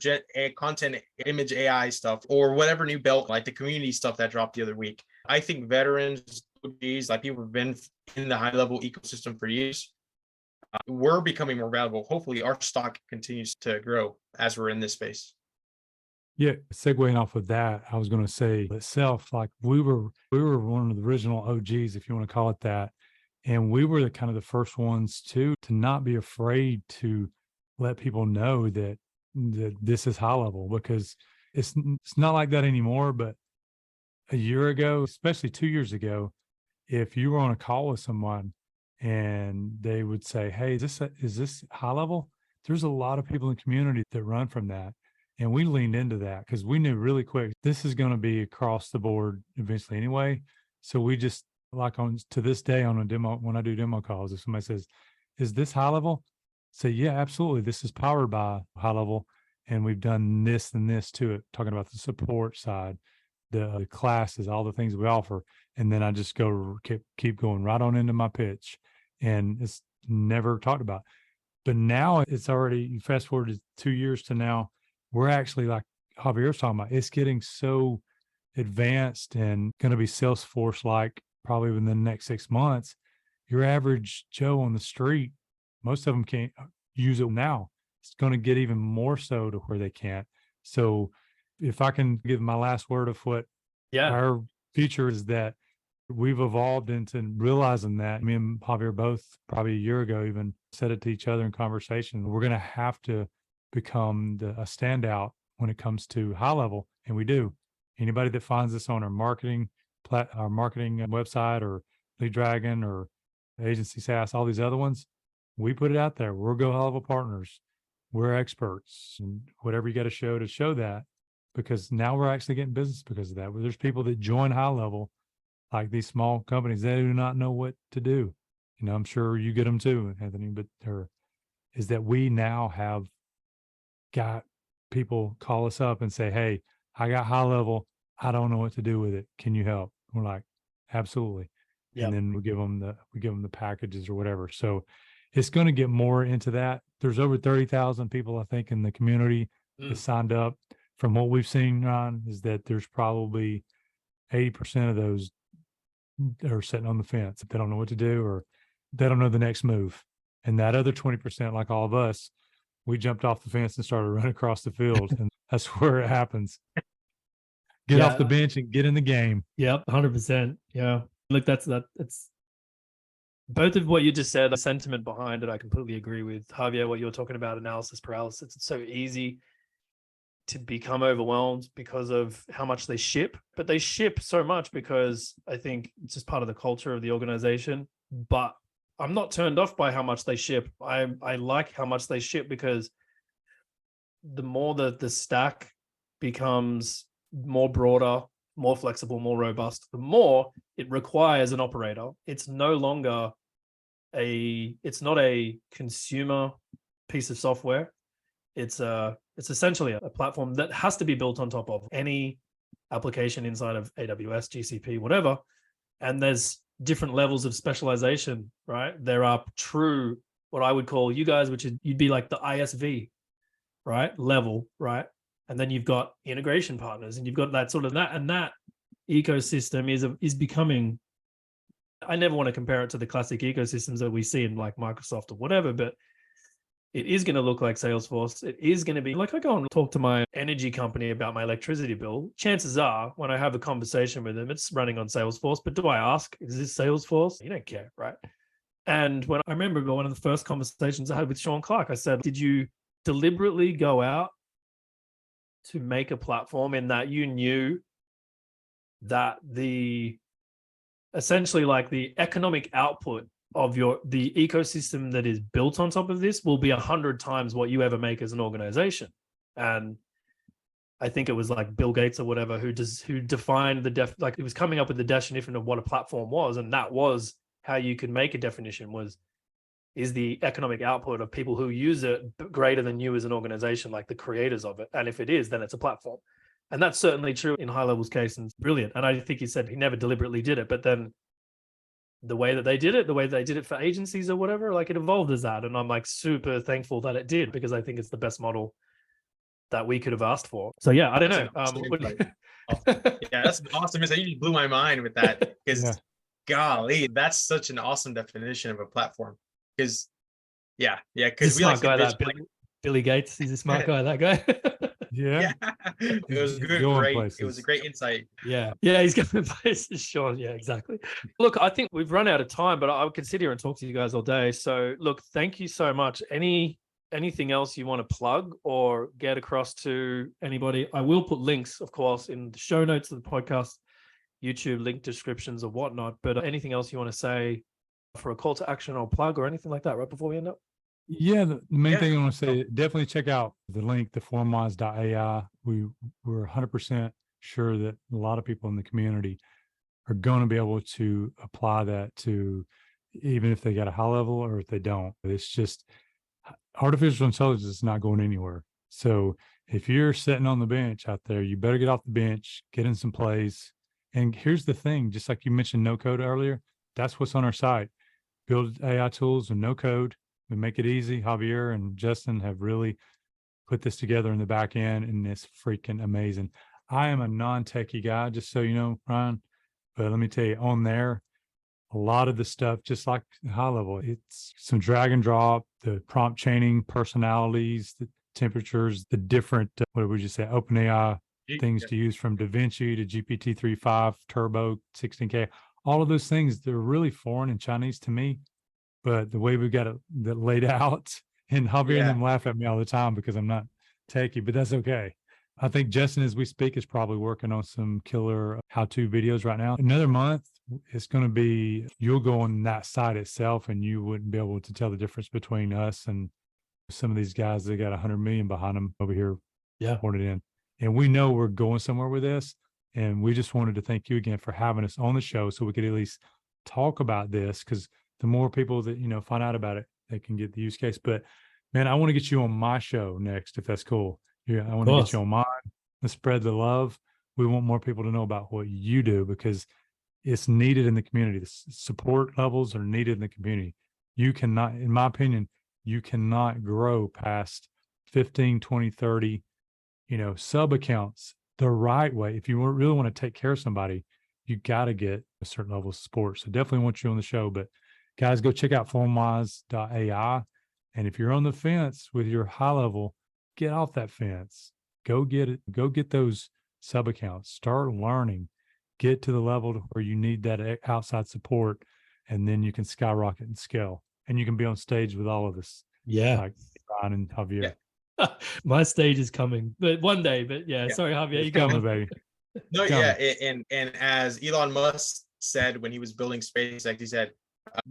content image AI stuff, or whatever new belt, like the community stuff that dropped the other week. I think veterans, OGs, like people who've been in the high level ecosystem for years, we're becoming more valuable. Hopefully our stock continues to grow as we're in this space. Yeah, segueing off of that, I was going to say itself, like we were one of the original OGs, if you want to call it that, and we were the kind of the first ones to not be afraid to let people know that this is high level, because it's not like that anymore. But a year ago, especially 2 years ago, if you were on a call with someone and they would say, "Hey, is this high level?" There's a lot of people in the community that run from that. And we leaned into that because we knew really quick this is going to be across the board eventually anyway. So we just, like, on to this day on a demo, when I do demo calls, if somebody says, "Is this high level?" Say, "Yeah, absolutely. This is powered by high level. And we've done this and this to it," talking about the support side, the classes, all the things we offer. And then I just keep going right on into my pitch. And it's never talked about. But now it's already, you fast forward to 2 years to now, we're actually, like Javier's talking about, it's getting so advanced and going to be Salesforce like probably within the next 6 months. Your average Joe on the street, most of them can't use it now. It's going to get even more so to where they can't. So if I can give my last word of what Yeah. our future is, that we've evolved into realizing that. Me and Javier both probably a year ago even said it to each other in conversation. We're going to have to become a standout when it comes to high level, and we do. Anybody that finds us on our marketing website, or Lead Dragon, or Agency SaaS, all these other ones, we put it out there. We're Go High Level partners. We're experts, and whatever you got to show that, because now we're actually getting business because of that. There's people that join high level, like these small companies, they do not know what to do. I'm sure you get them too, Anthony, but is that we now have got people call us up and say, "Hey, I got high level. I don't know what to do with it. Can you help?" We're like, "Absolutely." Yep. And then we give them the packages or whatever. So it's going to get more into that. There's over 30,000 people, I think, in the community that signed up. From what we've seen, Ron, is that there's probably 80% of those are sitting on the fence. They don't know what to do, or they don't know the next move. And that other 20%, like all of us, we jumped off the fence and started running across the field. And that's where it happens. Get off the bench and get in the game. Yep, 100%. Yeah. Look, that's both of what you just said, the sentiment behind it, I completely agree with. Javier, what you were talking about, analysis paralysis. It's so easy to become overwhelmed because of how much they ship, but they ship so much because I think it's just part of the culture of the organization. But I'm not turned off by how much they ship. I like how much they ship, because the more the stack becomes more broader, more flexible, more robust, the more it requires an operator. It's no longer it's not a consumer piece of software. It's essentially a platform that has to be built on top of any application inside of AWS, GCP, whatever. And there's different levels of specialization, right? There are true, what I would call you guys, which you'd be like the ISV, right? Level, right? And then you've got integration partners, and you've got that sort of that, and that ecosystem is becoming, I never want to compare it to the classic ecosystems that we see in like Microsoft or whatever, but it is going to look like Salesforce. It is going to be like, I go and talk to my energy company about my electricity bill. Chances are, when I have a conversation with them, it's running on Salesforce. But do I ask, is this Salesforce? You don't care, right? And when I remember one of the first conversations I had with Sean Clark, I said, did you deliberately go out to make a platform in that you knew that essentially like the economic output of the ecosystem that is built on top of this will be 100 times what you ever make as an organization. And I think it was like Bill Gates or whatever who defined like it was coming up with the definition of what a platform was, and that was how you could make a definition is the economic output of people who use it greater than you as an organization, like the creators of it. And if it is, then it's a platform. And that's certainly true in HighLevel's case, and it's brilliant. And I think he said he never deliberately did it, but then the way that they did it for agencies or whatever, like it evolved as that. And I'm like super thankful that it did, because I think it's the best model that we could have asked for. So yeah, I don't know. Yeah, that's awesome. You just blew my mind with that, because golly, that's such an awesome definition of a platform. Because because we smart guy, that Billy Gates. He's a smart guy, that guy. Yeah. It was good, it was a great insight. Yeah, he's going places, Sean. Yeah, exactly. Look, I think we've run out of time, but I could sit here and talk to you guys all day. So look, thank you so much. Anything else you want to plug or get across to anybody? I will put links, of course, in the show notes of the podcast, YouTube link descriptions or whatnot. But anything else you want to say for a call to action or plug or anything like that right before we end up? Yeah, the main thing I want to say, definitely check out the link, the formwise.ai. We're 100% sure that a lot of people in the community are going to be able to apply that to, even if they got a high level or if they don't. It's just artificial intelligence is not going anywhere. So if you're sitting on the bench out there, you better get off the bench, get in some plays. And here's the thing, just like you mentioned no code earlier, that's what's on our site. Build AI tools with no code. We make it easy. Javier and Justin have really put this together in the back end, and it's freaking amazing. I am a non-techie guy, just so you know, Ryan, but let me tell you, on there, a lot of the stuff, just like high level, it's some drag and drop, the prompt chaining, personalities, the temperatures, the different, what would you say, OpenAI things to use, from DaVinci to GPT-3.5, Turbo, 16K, all of those things, they're really foreign and Chinese to me. But the way we got it laid out, and Javier and them laugh at me all the time because I'm not techie, but that's okay. I think Justin, as we speak, is probably working on some killer how-to videos right now. Another month, it's going to be, you'll go on that site itself and you wouldn't be able to tell the difference between us and some of these guys that got 100 million behind them over here. Poured it in. And we know we're going somewhere with this. And we just wanted to thank you again for having us on the show so we could at least talk about this, because the more people that, find out about it, they can get the use case. But man, I want to get you on my show next, if that's cool. Yeah, I want to get you on mine. Let's spread the love. We want more people to know about what you do, because it's needed in the community. The support levels are needed in the community. You cannot, in my opinion, you cannot grow past 15, 20, 30, sub accounts the right way. If you really want to take care of somebody, you got to get a certain level of support. So definitely want you on the show. But guys, go check out formwise.ai. And if you're on the fence with your high level, get off that fence. Go get it. Go get those sub accounts. Start learning. Get to the level to where you need that outside support, and then you can skyrocket and scale. And you can be on stage with all of us. Yeah, like Ryan and Javier. Yeah. My stage is coming, but one day. But sorry, Javier, you coming, baby. No, and as Elon Musk said when he was building SpaceX, he said,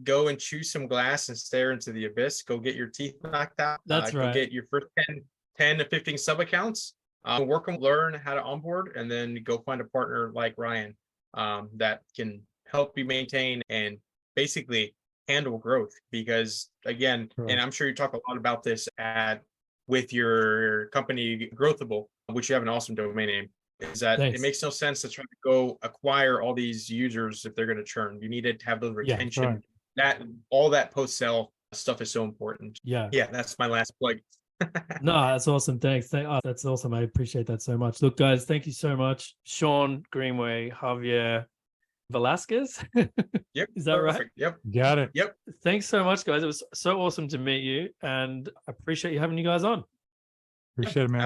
"Go and chew some glass and stare into the abyss. Go get your teeth knocked out. That's right. Go get your first 10 to 15 sub accounts. Work and learn how to onboard, and then go find a partner like Ryan that can help you maintain and basically handle growth. Because again, and I'm sure you talk a lot about this with your company Growthable, which you have an awesome domain name, is that it makes no sense to try to go acquire all these users if they're going to churn. You need to have those retention. That all that post sale stuff is so important. Yeah, that's my last plug. No, that's awesome. Thanks. That's awesome. I appreciate that so much. Look, guys, thank you so much. Sean, Greenway, Javier, Velasquez. Yep. Is that right? Yep. Got it. Yep. Thanks so much, guys. It was so awesome to meet you, and I appreciate you having you guys on. Appreciate it, man.